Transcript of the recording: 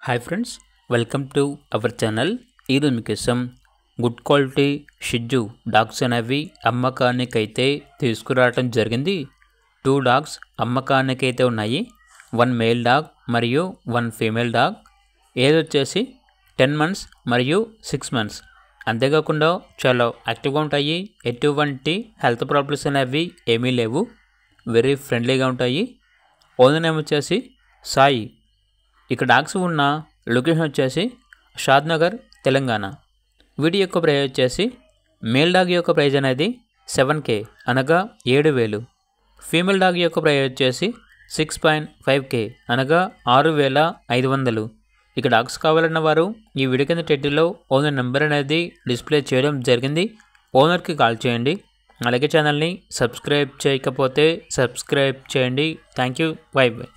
Hi friends, welcome to our channel. ఈరోజు మీకోసం good quality షిజ్జు dogs అనేవి అమ్మకానికైతే తీసుకురావడం జరిగింది. 2 డాగ్స్ అమ్మకానికైతే ఉన్నాయి. 1 మేల్ డాగ్ మరియు 1 ఫీమేల్ డాగ్. ఏజ్ వచ్చేసి 10 మంత్స్ మరియు 6 మంత్స్. అంతేకాకుండా చాలా యాక్టివ్గా ఉంటాయి. ఎటువంటి హెల్త్ ప్రాబ్లమ్స్ అనేవి ఏమీ లేవు. వెరీ ఫ్రెండ్లీగా ఉంటాయి. ఓనర్ నేమ్ వచ్చేసి సాయి. ఇక్కడ డాగ్స్ ఉన్న లొకేషన్ వచ్చేసి షాద్నగర్, తెలంగాణ. వీటి యొక్క ప్రైస్ వచ్చేసి మేల్ డాగ్ యొక్క ప్రైజ్ అనేది 7K అనగా 7,000. ఫీమేల్ డాగ్ యొక్క ప్రైజ్ వచ్చేసి 6.5K అనగా 6,500. ఇక డాగ్స్ కావాలన్న వారు ఈ వీడియో కింద టైటిల్లో ఓనర్ నెంబర్ అనేది డిస్ప్లే చేయడం జరిగింది. ఓనర్కి కాల్ చేయండి. అలాగే ఛానల్ని సబ్స్క్రైబ్ చేయకపోతే సబ్స్క్రైబ్ చేయండి. Thank you. By by.